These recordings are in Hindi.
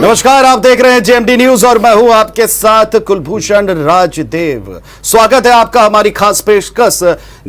नमस्कार, आप देख रहे हैं जेएमडी न्यूज और मैं हूं आपके साथ कुलभूषण राजदेव। स्वागत है आपका हमारी खास पेशकश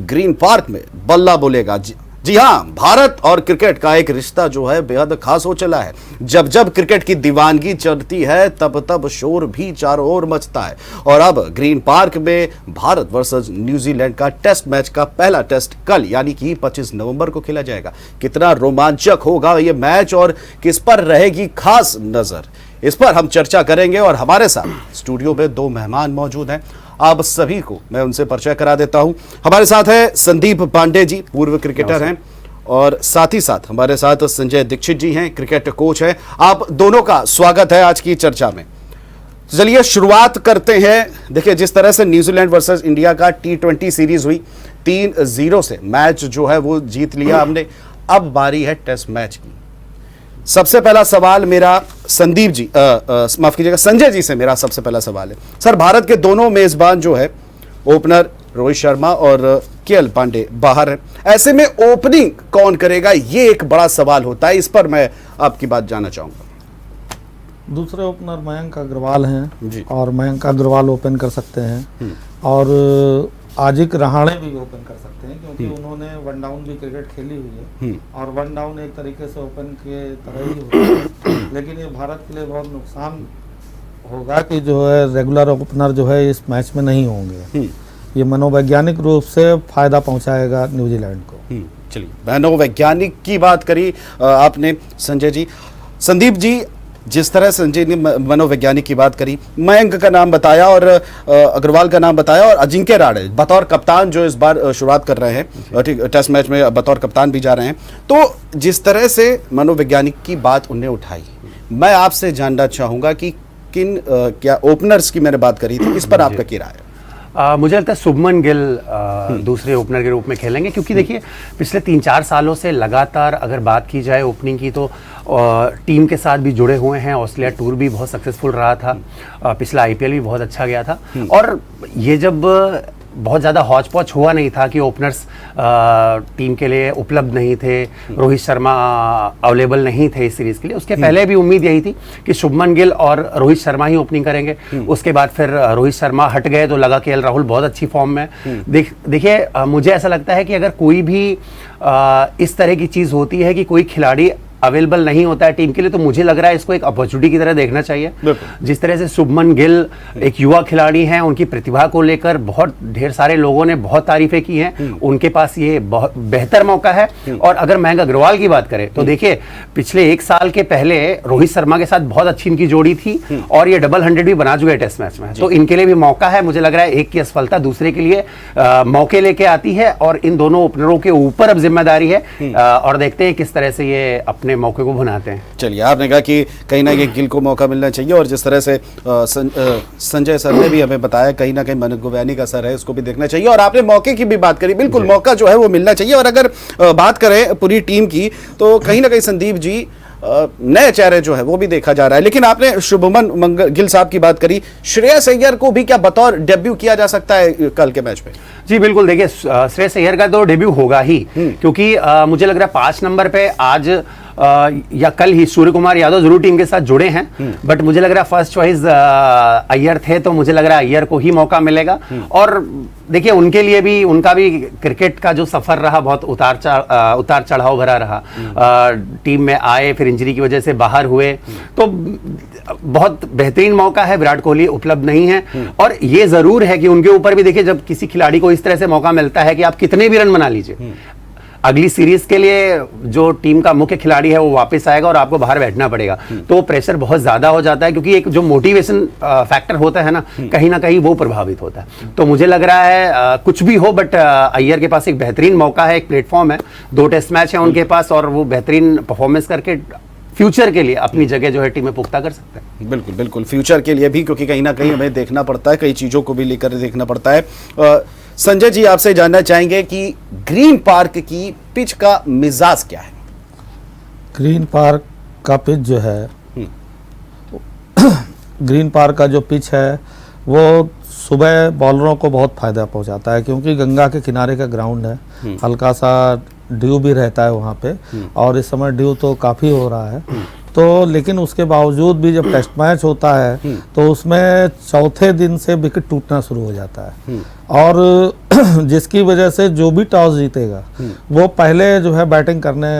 ग्रीन पार्क में बल्ला बोलेगा। जी हां, भारत और क्रिकेट का एक रिश्ता जो है बेहद खास हो चला है। जब जब क्रिकेट की दीवानगी चढ़ती है तब तब शोर भी चारों ओर मचता है। और अब ग्रीन पार्क में भारत वर्सेस न्यूजीलैंड का टेस्ट मैच का पहला टेस्ट कल यानी कि 25 नवंबर को खेला जाएगा। कितना रोमांचक होगा ये मैच और किस पर रहेगी खास नजर, इस पर हम चर्चा करेंगे। और हमारे साथ स्टूडियो में दो मेहमान मौजूद हैं। आप सभी को मैं उनसे परिचय करा देता हूं। हमारे साथ है संदीप पांडे जी, पूर्व क्रिकेटर हैं, और साथ ही साथ हमारे साथ संजय दीक्षित जी हैं, क्रिकेट कोच हैं। आप दोनों का स्वागत है आज की चर्चा में। चलिए शुरुआत करते हैं। देखिए, जिस तरह से न्यूजीलैंड वर्सेस इंडिया का T20 सीरीज हुई, 3-0 से मैच जो है वो जीत लिया हमने। अब बारी है टेस्ट मैच की। सबसे पहला सवाल मेरा संदीप जी, माफ कीजिएगा, संजय जी से मेरा सबसे पहला सवाल है। सर, भारत के दोनों मेजबान जो है, ओपनर रोहित शर्मा और केएल पांडे बाहर है। ऐसे में ओपनिंग कौन करेगा, ये एक बड़ा सवाल होता है। इस पर मैं आपकी बात जानना चाहूंगा। दूसरे ओपनर मयंक अग्रवाल हैं और मयंक अग्रवाल ओपन कर सकते हैं और आजिक रहाणे भी ओपन कर सकते हैं, क्योंकि उन्होंने वन डाउन भी क्रिकेट खेली हुई है और वन डाउन एक तरीके से ओपन के तरह ही होता है। लेकिन ये भारत के लिए बहुत नुकसान होगा कि जो है रेगुलर ओपनर जो है इस मैच में नहीं होंगे। ये मनोवैज्ञानिक रूप से फायदा पहुंचाएगा न्यूजीलैंड को। चलिए, मनोवैज्ञानिक की बात करी आपने संजय जी। संदीप जी, जिस तरह संजय ने मनोवैज्ञानिक की बात करी, मयंक का नाम बताया और अग्रवाल का नाम बताया, और अजिंक्य रहाणे बतौर कप्तान जो इस बार शुरुआत कर रहे हैं टेस्ट मैच में, बतौर कप्तान भी जा रहे हैं। तो जिस तरह से मनोवैज्ञानिक की बात उन्हें उठाई, मैं आपसे जानना चाहूंगा कि किन क्या ओपनर्स की मैंने बात करी थी, इस पर आपका क्या राय है? मुझे लगता है शुभमन गिल दूसरे ओपनर के रूप में खेलेंगे, क्योंकि देखिए पिछले 3-4 सालों से लगातार अगर बात की जाए ओपनिंग की तो टीम के साथ भी जुड़े हुए हैं। ऑस्ट्रेलिया टूर भी बहुत सक्सेसफुल रहा था, पिछला IPL भी बहुत अच्छा गया था, और ये जब बहुत ज़्यादा हौच पौच हुआ नहीं था कि ओपनर्स टीम के लिए उपलब्ध नहीं थे, रोहित शर्मा अवेलेबल नहीं थे इस सीरीज़ के लिए, उसके पहले भी उम्मीद यही थी कि शुभमन गिल और रोहित शर्मा ही ओपनिंग करेंगे। उसके बाद फिर रोहित शर्मा हट गए तो लगा KL राहुल बहुत अच्छी फॉर्म में। देखिए, मुझे ऐसा लगता है कि अगर कोई भी इस तरह की चीज़ होती है कि कोई खिलाड़ी अवेलेबल नहीं होता है टीम के लिए, तो मुझे लग रहा है इसको एक अपॉर्चुनिटी की तरह देखना चाहिए। जिस तरह से शुभमन गिल एक युवा खिलाड़ी हैं, उनकी प्रतिभा को लेकर बहुत ढेर सारे लोगों ने बहुत तारीफें की हैं, उनके पास ये बहुत बेहतर मौका है। और अगर मयंक अग्रवाल की बात करें तो देखिए, पिछले 1 साल के पहले रोहित शर्मा के साथ बहुत अच्छी इनकी जोड़ी थी और ये डबल 100 भी बना चुके टेस्ट मैच में, तो इनके लिए भी मौका है। मुझे लग रहा है एक की असफलता दूसरे के लिए मौके लेके आती है, और इन दोनों ओपनरों के ऊपर अब जिम्मेदारी है, और देखते हैं किस तरह से ये अपने मौके को बनाते हैं। चलिए, आपने कहा कि कहीं ना कहीं गिल को मौका मिलना चाहिए, और जिस तरह से संजय सर ने भी हमें बताया कहीं ना कहीं मनोवैज्ञानिक असर है, उसको भी देखना चाहिए। और आपने मौके की भी बात करी, बिल्कुल मौका जो है वो मिलना चाहिए। और अगर बात करें पूरी टीम की तो कहीं ना कहीं संदीप जी, नए चेहरे जो है वो भी देखा जा रहा है। लेकिन आपने शुभमन गिल साहब की बात करी, श्रेयस अय्यर को भी क्या बतौर डेब्यू किया जा सकता है कल के मैच में? जी बिल्कुल, देखिए श्रेयस अय्यर का तो डेब्यू होगा ही, क्योंकि मुझे लग रहा है 5 नंबर पे आज या कल ही सूर्य कुमार यादव जरूर टीम के साथ जुड़े हैं, बट मुझे लग रहा है फर्स्ट चॉइस अय्यर थे, तो मुझे लग रहा है अय्यर को ही मौका मिलेगा। और देखिए, उनके लिए भी, उनका भी क्रिकेट का जो सफर रहा बहुत उतार चढ़ाव भरा रहा। टीम में आए, फिर इंजरी की वजह से बाहर हुए, तो बहुत बेहतरीन मौका है। विराट कोहली उपलब्ध नहीं है, और ये जरूर है कि उनके ऊपर भी देखिए, जब किसी खिलाड़ी को इस तरह से मौका मिलता है कि आप कितने भी रन बना लीजिए, अगली सीरीज के लिए जो टीम का मुख्य खिलाड़ी है वो वापस आएगा और आपको बाहर बैठना पड़ेगा, तो प्रेशर बहुत ज्यादा हो जाता है, क्योंकि एक जो मोटिवेशन फैक्टर होता है ना कहीं वो प्रभावित होता है। तो मुझे लग रहा है कुछ भी हो, बट अय्यर के पास एक बेहतरीन मौका है, एक प्लेटफॉर्म है, 2 टेस्ट मैच है उनके पास, और वो बेहतरीन परफॉर्मेंस करके फ्यूचर के लिए अपनी जगह जो है टीम में पुख्ता कर सकते हैं। बिल्कुल बिल्कुल, फ्यूचर के लिए भी, क्योंकि कहीं ना कहीं हमें देखना पड़ता है, कई चीज़ों को भी लेकर देखना पड़ता है। संजय जी, आपसे जानना चाहेंगे कि ग्रीन पार्क की पिच का मिजाज क्या है? ग्रीन पार्क का पिच जो है ग्रीन पार्क का जो पिच है वो सुबह बॉलरों को बहुत फायदा पहुंचाता है, क्योंकि गंगा के किनारे का ग्राउंड है, हल्का सा ड्यू भी रहता है वहाँ पे, और इस समय ड्यू तो काफ़ी हो रहा है, तो लेकिन उसके बावजूद भी जब टेस्ट मैच होता है तो उसमें चौथे दिन से विकेट टूटना शुरू हो जाता है, और जिसकी वजह से जो भी टॉस जीतेगा वो पहले जो है बैटिंग करने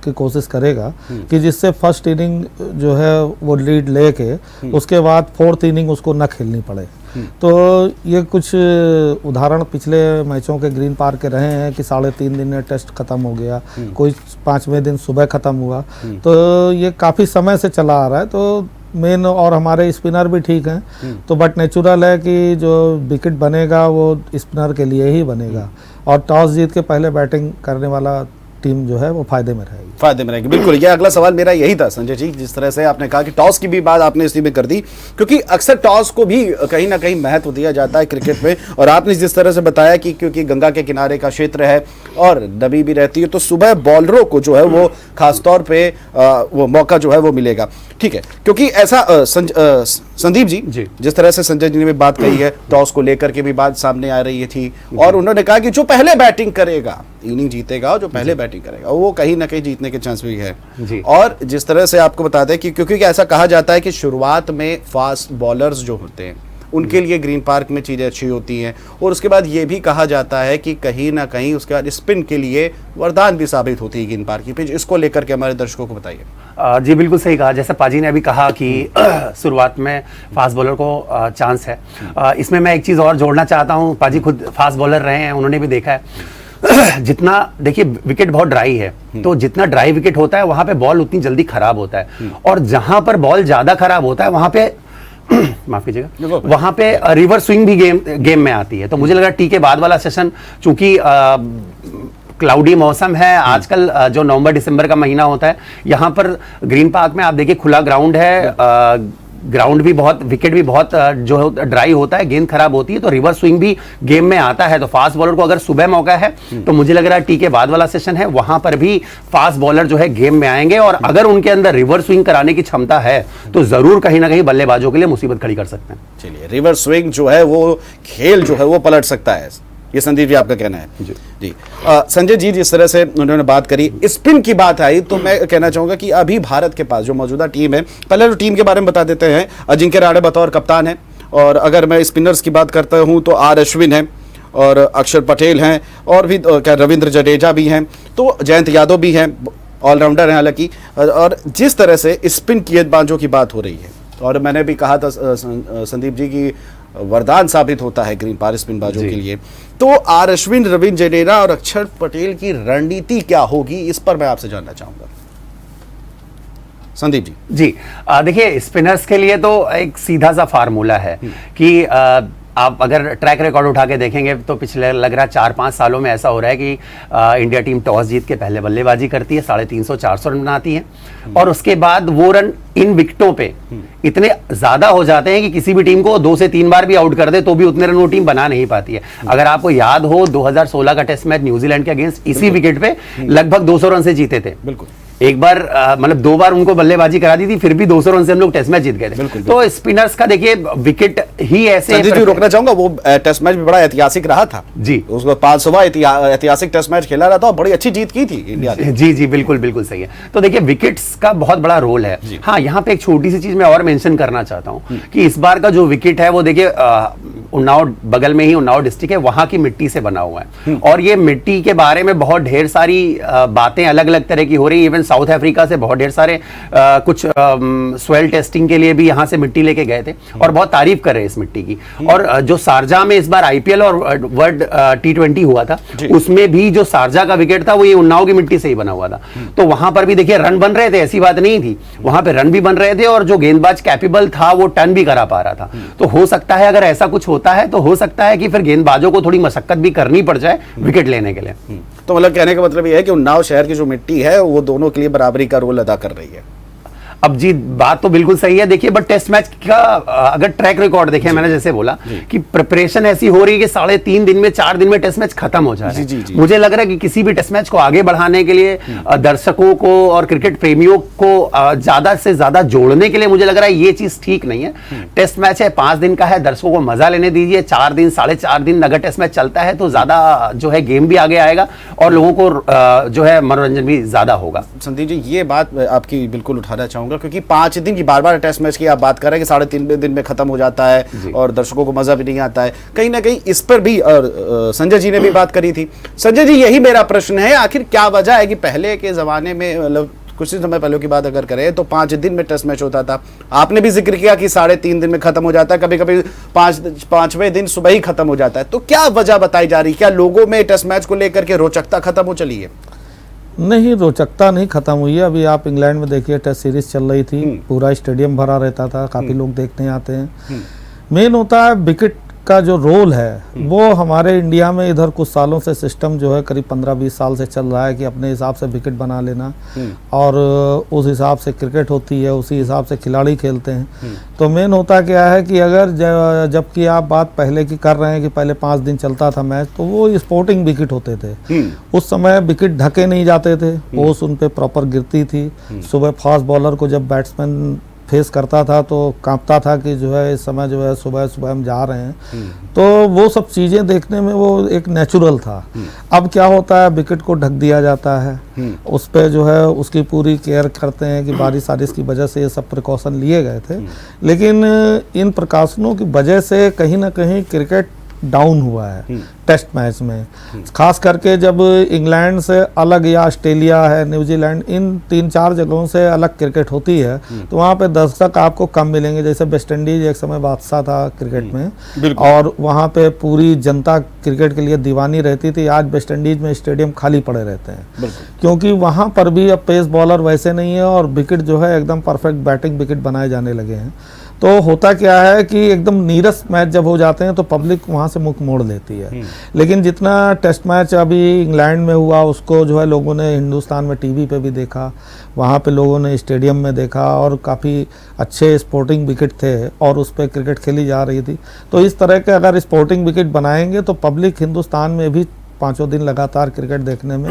की कोशिश करेगा कि जिससे फर्स्ट इनिंग जो है वो लीड लेके उसके बाद फोर्थ इनिंग उसको न खेलनी पड़े। तो ये कुछ उदाहरण पिछले मैचों के ग्रीन पार्क के रहे हैं कि 3.5 दिन में टेस्ट खत्म हो गया, कोई 5वें दिन सुबह खत्म हुआ, तो ये काफ़ी समय से चला आ रहा है। तो मेन और हमारे स्पिनर भी ठीक हैं, तो बट नेचुरल है कि जो विकेट बनेगा वो स्पिनर के लिए ही बनेगा, और टॉस जीत के पहले बैटिंग करने वाला टीम जो है वो फायदे में रहेगी। फायदे में रहेगी, बिल्कुल। ये अगला सवाल मेरा यही था संजय जी, जिस तरह से आपने कहा कि टॉस की भी बात आपने इसी में कर दी, क्योंकि अक्सर टॉस को भी कहीं ना कहीं महत्व दिया जाता है क्रिकेट में, और आपने जिस तरह से बताया कि क्योंकि गंगा के किनारे का क्षेत्र है और नमी भी रहती है, तो सुबह बॉलरों को जो है वो खासतौर पे वो मौका जो है वो मिलेगा। ठीक है, क्योंकि ऐसा संदीप जी, जिस तरह से संजय जी ने भी बात कही है, टॉस को लेकर के भी बात सामने आ रही थी, और उन्होंने कहा कि जो पहले बैटिंग करेगा इनिंग जीतेगा, जो पहले बैटिंग करेगा वो कहीं ना कहीं जीतने के चांस भी है। और जिस तरह से आपको बता दें कि क्योंकि ऐसा कहा जाता है कि शुरुआत में फास्ट बॉलर्स जो होते हैं उनके लिए ग्रीन पार्क में चीज़ें अच्छी होती हैं, और उसके बाद ये भी कहा जाता है कि कहीं ना कहीं उसके बाद स्पिन के लिए वरदान भी साबित होती है ग्रीन पार्क की पिच। इसको लेकर के हमारे दर्शकों को बताइए। जी बिल्कुल सही कहा, जैसा पाजी ने अभी कहा कि शुरुआत में फास्ट बॉलर को चांस है। इसमें मैं एक चीज़ और जोड़ना चाहता हूँ, पाजी खुद फास्ट बॉलर रहे हैं, उन्होंने भी देखा है जितना देखिए विकेट बहुत ड्राई है, तो जितना ड्राई विकेट होता है वहां पे बॉल उतनी जल्दी खराब होता है, और जहां पर बॉल ज्यादा खराब होता है वहां पे माफ कीजिएगा, वहां पे रिवर्स स्विंग भी गेम में आती है। तो मुझे लगा टी के बाद वाला सेशन, चूंकि क्लाउडी मौसम है आजकल, जो नवंबर दिसंबर का महीना होता है, यहाँ पर ग्रीन पार्क में आप देखिए खुला ग्राउंड है, ग्राउंड भी बहुत, विकेट भी बहुत जो ड्राई होता है, गेंद खराब होती है, तो रिवर्स स्विंग भी गेम में आता है। तो फास्ट बॉलर को अगर सुबह मौका है तो मुझे लग रहा है टी के बाद वाला सेशन है, वहां पर भी फास्ट बॉलर जो है गेम में आएंगे, और अगर उनके अंदर रिवर्स स्विंग कराने की क्षमता है तो जरूर कहीं ना कहीं बल्लेबाजों के लिए मुसीबत खड़ी कर सकते हैं। चलिए, रिवर्स स्विंग जो है वो खेल जो है वो पलट सकता है, ये संदीप जी आपका कहना है। जी संजय जी, जिस तरह से उन्होंने बात करी, स्पिन की बात आई, तो मैं कहना चाहूंगा कि अभी भारत के पास जो मौजूदा टीम है, पहले तो टीम के बारे में बता देते हैं। अजिंक्य रहाणे बतौर कप्तान है, और अगर मैं स्पिनर्स की बात करता हूं तो आर अश्विन है, और अक्षर पटेल हैं, और भी क्या रविंद्र जडेजा भी हैं, तो जयंत यादव भी हैं, ऑलराउंडर हैं हालांकि। और जिस तरह से स्पिन गेंदबाजों की बात हो रही है, और मैंने भी कहा था संदीप जी की वरदान साबित होता है ग्रीन पार्क स्पिनबाजों के लिए, तो आर अश्विन, रविंद्र जडेजा और अक्षर पटेल की रणनीति क्या होगी, इस पर मैं आपसे जानना चाहूंगा संदीप जी। देखिए, स्पिनर्स के लिए तो एक सीधा सा फार्मूला है कि आप अगर ट्रैक रिकॉर्ड उठा के देखेंगे तो पिछले लग रहा है 4-5 सालों में ऐसा हो रहा है कि इंडिया टीम टॉस जीत के पहले बल्लेबाजी करती है, 350-400 रन बनाती है, और उसके बाद वो रन इन विकेटों पे इतने ज्यादा हो जाते हैं कि किसी भी टीम को 2 से 3 बार भी आउट कर दे तो भी उतने रन वो टीम बना नहीं पाती है। अगर आपको याद हो 2016 का टेस्ट मैच न्यूजीलैंड के अगेंस्ट इसी विकेट पे लगभग 200 रन से जीते थे। बिल्कुल, एक बार मतलब 2 बार उनको बल्लेबाजी करा दी थी, फिर भी 200 रन से हम लोग टेस्ट मैच जीत गए थे। तो स्पिनर्स का देखिए विकेट ही ऐसे, रोकना चाहूंगा, वो टेस्ट मैच भी बड़ा ऐतिहासिक रहा था जी, उसको 500वां ऐतिहासिक टेस्ट मैच खेला रहा था, और बड़ी अच्छी जीत की थी इंडिया ने। जी बिल्कुल बिल्कुल सही है। तो देखिए विकेट्स का बहुत बड़ा रोल है। हाँ, यहाँ पे एक छोटी सी चीज मैं और मेंशन करना चाहता हूँ कि इस बार का जो विकेट है वो देखिए उन्नाव, बगल में ही उन्नाव डिस्ट्रिक्ट है, वहां की मिट्टी से बना हुआ है, और ये मिट्टी के बारे में बहुत ढेर सारी बातें अलग अलग तरह की हो रही है। इवन साउथ अफ्रीका से बहुत ढेर सारे कुछ सॉइल टेस्टिंग के लिए भी यहाँ से मिट्टी लेके गए थे, और बहुत तारीफ कर रहे हैं इस मिट्टी की। और जो शारजाह में इस बार आईपीएल और वर्ल्ड T20 हुआ था, उसमें भी जो शारजाह का विकेट था वो ये उन्नाव की मिट्टी से ही बना हुआ था। तो वहां पर भी देखिए रन बन रहे थे, ऐसी बात नहीं थी, वहां पे रन भी बन रहे थे, और जो गेंदबाज कैपेबल था वो टर्न भी करा पा रहा था। तो हो सकता है अगर ऐसा कुछ होता है तो हो सकता है कि फिर गेंदबाजों को थोड़ी मशक्कत भी करनी पड़ जाए विकेट लेने के लिए। तो मतलब कहने का मतलब ये है कि उन्नाव शहर की जो मिट्टी है वो दोनों के लिए बराबरी का रोल अदा कर रही है। अब जी बात तो बिल्कुल सही है। देखिए बट टेस्ट मैच का अगर ट्रैक रिकॉर्ड देखें, मैंने जैसे बोला कि प्रिपरेशन ऐसी हो रही है कि 3.5 दिन में 4 दिन में टेस्ट मैच खत्म हो जा रहा है। मुझे लग रहा है कि किसी भी टेस्ट मैच को आगे बढ़ाने के लिए दर्शकों को और क्रिकेट प्रेमियों को ज्यादा से ज्यादा जोड़ने के लिए मुझे लग रहा है ये चीज ठीक नहीं है। टेस्ट मैच है, 5 दिन का है, दर्शकों को मजा लेने दीजिए। 4 दिन 4.5 दिन अगर टेस्ट मैच चलता है तो ज्यादा जो है गेम भी आगे आएगा और लोगों को जो है मनोरंजन भी ज्यादा होगा। संदीप जी, ये बात आपकी बिल्कुल उठाना चाहूंगा होगा, क्योंकि 5 दिन की बार टेस्ट मैच की आप बात कर रहे हैं कि 3.5 दिन में खत्म हो जाता है और दर्शकों को मजा भी नहीं आता है, कहीं ना कहीं इस पर भी संजय जी ने भी बात करी थी। संजय जी, यही मेरा प्रश्न है, आखिर क्या वजह है कि पहले के जमाने में, मतलब कुछ ही समय पहले की बात अगर करें तो 5 दिन में टेस्ट मैच होता था। आपने भी जिक्र किया कि 3.5 दिन में खत्म हो जाता है, कभी कभी 5वें दिन सुबह ही खत्म हो जाता है। तो क्या वजह बताई जा रही है? क्या लोगों में टेस्ट मैच को लेकर के रोचकता खत्म हो चली है? नहीं, रोचकता नहीं खत्म हुई है। अभी आप इंग्लैंड में देखिए, टेस्ट सीरीज चल रही थी, पूरा स्टेडियम भरा रहता था, काफ़ी लोग देखने आते हैं। मेन होता है विकेट का जो रोल है, वो हमारे इंडिया में इधर कुछ सालों से सिस्टम जो है करीब 15-20 साल से चल रहा है कि अपने हिसाब से विकेट बना लेना और उस हिसाब से क्रिकेट होती है, उसी हिसाब से खिलाड़ी खेलते हैं। तो मेन होता क्या है कि अगर जबकि आप बात पहले की कर रहे हैं कि पहले 5 दिन चलता था मैच, तो वो स्पोर्टिंग विकेट होते थे। उस समय विकेट ढके नहीं जाते थे, ओस उन पे प्रॉपर गिरती थी। सुबह फास्ट बॉलर को जब बैट्समैन फेस करता था तो कांपता था कि जो है इस समय जो है सुबह सुबह हम जा रहे हैं। तो वो सब चीज़ें देखने में वो एक नेचुरल था। अब क्या होता है, विकेट को ढक दिया जाता है, उस पे जो है उसकी पूरी केयर करते हैं कि बारिश वारिश की वजह से ये सब प्रिकॉशन लिए गए थे, लेकिन इन प्रिकॉशनों की वजह से कहीं ना कहीं क्रिकेट डाउन हुआ है टेस्ट मैच में। खास करके जब इंग्लैंड से अलग या ऑस्ट्रेलिया है, न्यूजीलैंड, इन 3-4 जगहों से अलग क्रिकेट होती है, तो वहाँ पे दर्शक आपको कम मिलेंगे। जैसे वेस्ट इंडीज एक समय बादशाह था क्रिकेट में, और वहाँ पे पूरी जनता क्रिकेट के लिए दीवानी रहती थी। आज वेस्ट इंडीज में स्टेडियम खाली पड़े रहते हैं, क्योंकि वहाँ पर भी अब पेस बॉलर वैसे नहीं है और विकेट जो है एकदम परफेक्ट बैटिंग विकेट बनाए जाने लगे हैं। तो होता क्या है कि एकदम नीरस मैच जब हो जाते हैं तो पब्लिक वहाँ से मुख मोड़ लेती है। लेकिन जितना टेस्ट मैच अभी इंग्लैंड में हुआ, उसको जो है लोगों ने हिंदुस्तान में टीवी पे भी देखा, वहाँ पे लोगों ने स्टेडियम में देखा, और काफ़ी अच्छे स्पोर्टिंग विकेट थे और उस पर क्रिकेट खेली जा रही थी। तो इस तरह के अगर स्पोर्टिंग विकेट बनाएंगे तो पब्लिक हिंदुस्तान में भी 5 दिन लगातार क्रिकेट देखने में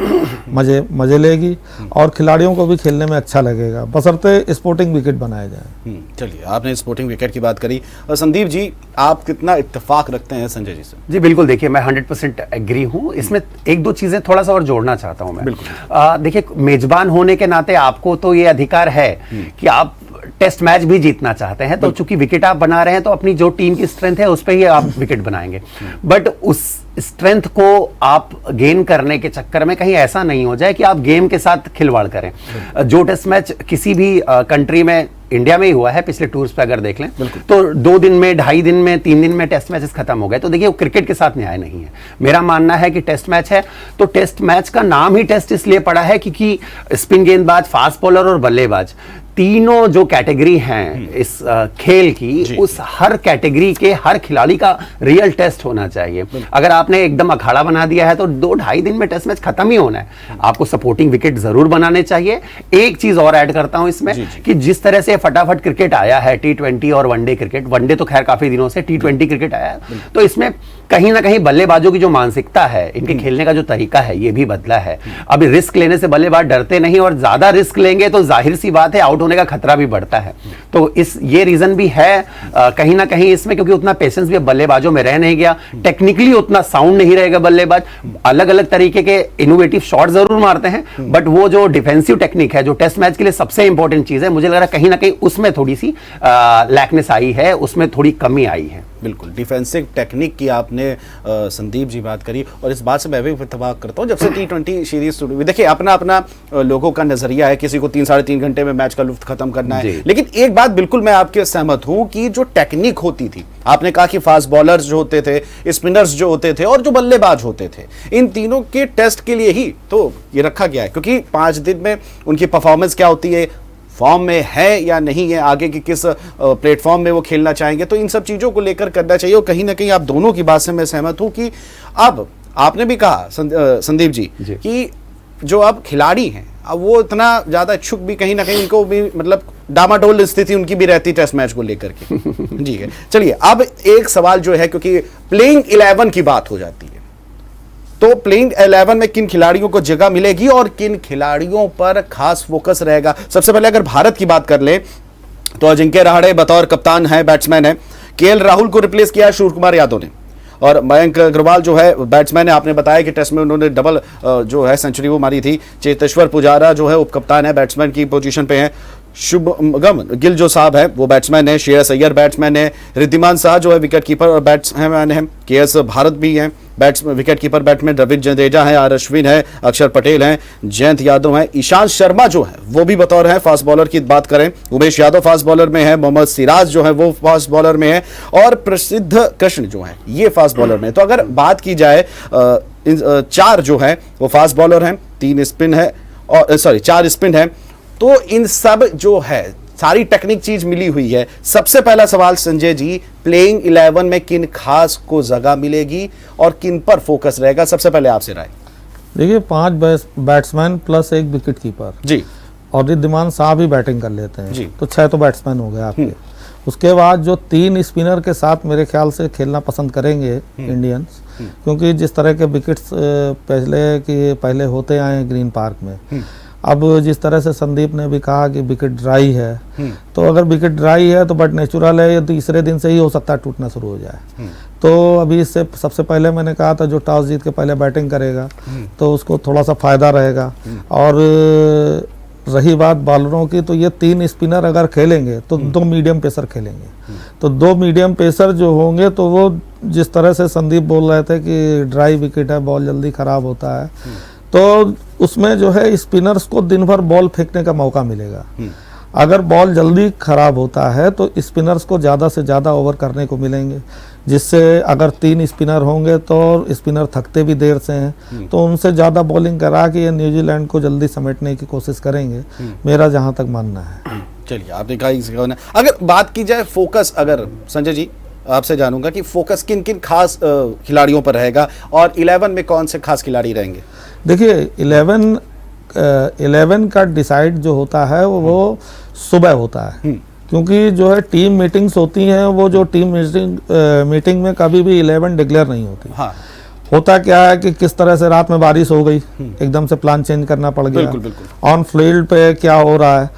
मजे लेगी और खिलाड़ियों को भी खेलने में अच्छा लगेगा, बशर्ते स्पोर्टिंग विकेट बनाए जाएं। चलिए, आपने स्पोर्टिंग विकेट की बात करी, और संदीप जी आप कितना इत्तेफाक रखते हैं संजय जी से? जी बिल्कुल, देखिए मैं 100% एग्री हूँ। इसमें 1-2 चीज़ें थोड़ा सा और जोड़ना चाहता हूँ मैं। बिल्कुल। देखिए, मेजबान होने के नाते आपको तो ये अधिकार है कि आप टेस्ट मैच भी जीतना चाहते हैं, तो चूंकि विकेट आप बना रहे हैं तो अपनी जो टीम की स्ट्रेंथ है उस पर ही आप विकेट बनाएंगे। बट उस स्ट्रेंथ को आप गेन करने के चक्कर में कहीं ऐसा नहीं हो जाए कि आप गेम के साथ खिलवाड़ करें। जो टेस्ट मैच किसी भी कंट्री में, इंडिया में ही हुआ है, पिछले टूर्स पे अगर देख लें तो 2 दिन में, 2.5 दिन में, 3 दिन में टेस्ट मैचेस खत्म हो गए। तो देखिए, वो क्रिकेट के साथ न्याय नहीं है। मेरा मानना है कि टेस्ट मैच है तो टेस्ट मैच का नाम ही टेस्ट इसलिए पड़ा है क्योंकि स्पिन गेंदबाज, फास्ट बॉलर और बल्लेबाज, तीनों जो कैटेगरी हैं इस खेल की, उस हर कैटेगरी के हर खिलाड़ी का रियल टेस्ट होना चाहिए। अगर आपने एकदम अखाड़ा बना दिया है तो 2-2.5 दिन में टेस्ट मैच खत्म ही होना है। आपको सपोर्टिंग विकेट जरूर बनाने चाहिए। एक चीज और ऐड करता हूं इसमें कि जिस तरह से फटाफट क्रिकेट आया है, T20 और वनडे क्रिकेट, वनडे तो खैर काफी दिनों से, T20 क्रिकेट आया है, तो इसमें कहीं ना कहीं बल्लेबाजों की जो मानसिकता है, इनके खेलने का जो तरीका है, ये भी बदला है। अभी रिस्क लेने से बल्लेबाज डरते नहीं, और ज्यादा रिस्क लेंगे तो जाहिर सी बात है आउट होने का खतरा भी बढ़ता है। तो ये रीजन भी है कहीं ना कहीं इसमें, क्योंकि उतना पेशेंस भी बल्लेबाजों में रह नहीं गया, टेक्निकली उतना साउंड नहीं रहेगा बल्लेबाज। अलग अलग तरीके के इनोवेटिव शॉट जरूर मारते हैं, बट वो जो डिफेंसिव टेक्निक है, जो टेस्ट मैच के लिए सबसे इंपॉर्टेंट चीज है, मुझे लग रहा है कहीं ना कहीं उसमें थोड़ी सी लैकनेस आई है, उसमें थोड़ी कमी आई है। बिल्कुल, डिफेंसिव टेक्निक की आपने संदीप जी बात करी, और इस बात से मैं भी इत्तेफाक करता हूं। जब से T20 सीरीज शुरू हुई, देखिए अपना अपना लोगों का नजरिया है, किसी को 3-3.5 घंटे में मैच का लुत्फ खत्म करना है, लेकिन एक बात बिल्कुल मैं आपके सहमत हूं कि जो टेक्निक होती थी, आपने कहा कि फास्ट बॉलर्स जो होते थे, स्पिनर्स जो होते थे और जो बल्लेबाज होते थे, इन तीनों के टेस्ट के लिए ही तो ये रखा गया है, क्योंकि 5 दिन में उनकी परफॉर्मेंस क्या होती है, फॉर्म में है या नहीं है, आगे की किस प्लेटफॉर्म में वो खेलना चाहेंगे, तो इन सब चीज़ों को लेकर करना चाहिए। और कहीं ना कहीं आप दोनों की बात से मैं सहमत हूं कि अब आपने भी कहा संदीप जी कि जो अब खिलाड़ी हैं, अब वो इतना ज़्यादा इच्छुक भी कहीं ना कहीं उनको भी, मतलब डामाडोल स्थिति उनकी भी रहती टेस्ट मैच को लेकर के। जी है, चलिए अब एक सवाल जो है, क्योंकि प्लेइंग 11 की बात हो जाती है, तो प्लेइंग 11 में किन खिलाड़ियों को जगह मिलेगी और किन खिलाड़ियों पर खास फोकस रहेगा? सबसे पहले अगर भारत की बात कर ले तो अजिंक्य रहाणे बतौर कप्तान है, बैट्समैन है। KL राहुल को रिप्लेस किया है सूर्य कुमार यादव ने, और मयंक अग्रवाल जो है बैट्समैन है, आपने बताया कि टेस्ट में उन्होंने डबल जो है सेंचुरी वो मारी थी। चेतेश्वर पुजारा जो है उपकप्तान है, बैट्समैन की पोजीशन पे है। शुभमन गिल जो साहब है वो बैट्समैन है, श्रेयस अय्यर बैट्समैन है, रिद्धिमान शाह जो है विकेट कीपर और बैट्समैन है, के.एस. भारत भी है wicket keeper batsman, Ravindra Jadeja है, आर अश्विन है, अक्षर पटेल है, जयंत यादव है, ईशांत शर्मा जो है वो भी बतौर है फास्ट बॉलर की बात करें, उमेश यादव फास्ट बॉलर में है, मोहम्मद सिराज जो है वो फास्ट बॉलर में है और प्रसिद्ध कृष्ण जो है ये फास्ट बॉलर में है। तो अगर बात की जाए इन 4 जो है वो फास्ट बॉलर हैं, 3 स्पिन है और 4 स्पिन है। तो इन सब जो है सारी टेक्निक चीज मिली हुई है। सबसे पहला सवाल संजय जी, प्लेइंग 11 में किन खास को जगह मिलेगी और किन पर फोकस रहेगा, सबसे पहले आपसे राय। देखिए 5 बैट्समैन प्लस 1 विकेट कीपर जी, और रिद्धिमान शाह भी बैटिंग कर लेते हैं जी। तो 6 तो बैट्समैन हो गए आपके। उसके बाद जो 3 स्पिनर के साथ मेरे ख्याल से खेलना पसंद करेंगे इंडियंस, क्योंकि जिस तरह के विकेट्स पहले होते आए हैं ग्रीन पार्क में, अब जिस तरह से संदीप ने भी कहा कि विकेट ड्राई है, तो अगर विकेट ड्राई है तो बट नेचुरल है, ये तीसरे दिन से ही हो सकता है टूटना शुरू हो जाए। तो अभी इससे सबसे पहले मैंने कहा था जो टॉस जीत के पहले बैटिंग करेगा तो उसको थोड़ा सा फायदा रहेगा। और रही बात बॉलरों की, तो ये 3 स्पिनर अगर खेलेंगे तो 2 मीडियम पेसर खेलेंगे। तो 2 मीडियम पेसर जो होंगे तो वो जिस तरह से संदीप बोल रहे थे कि ड्राई विकेट है, बॉल जल्दी खराब होता है, तो उसमें जो है स्पिनर्स को दिन भर बॉल फेंकने का मौका मिलेगा। अगर बॉल जल्दी खराब होता है तो स्पिनर्स को ज़्यादा से ज़्यादा ओवर करने को मिलेंगे, जिससे अगर 3 स्पिनर होंगे तो स्पिनर थकते भी देर से हैं, तो उनसे ज़्यादा बॉलिंग करा के ये न्यूजीलैंड को जल्दी समेटने की कोशिश करेंगे, मेरा जहाँ तक मानना है। चलिए आपने कहा, अगर बात की जाए फोकस, अगर संजय जी आपसे जानूंगा कि फोकस किन किन खास खिलाड़ियों पर रहेगा और 11 में कौन से खास खिलाड़ी रहेंगे। देखिए 11 का डिसाइड जो होता है वो सुबह होता है, क्योंकि जो है टीम मीटिंग्स होती हैं, वो जो टीम मीटिंग में कभी भी 11 डिक्लेयर नहीं होती। हाँ। होता क्या है कि किस तरह से रात में बारिश हो गई, एकदम से प्लान चेंज करना पड़ गया, बिल्कुल, बिल्कुल। ऑन फील्ड पे क्या हो रहा है,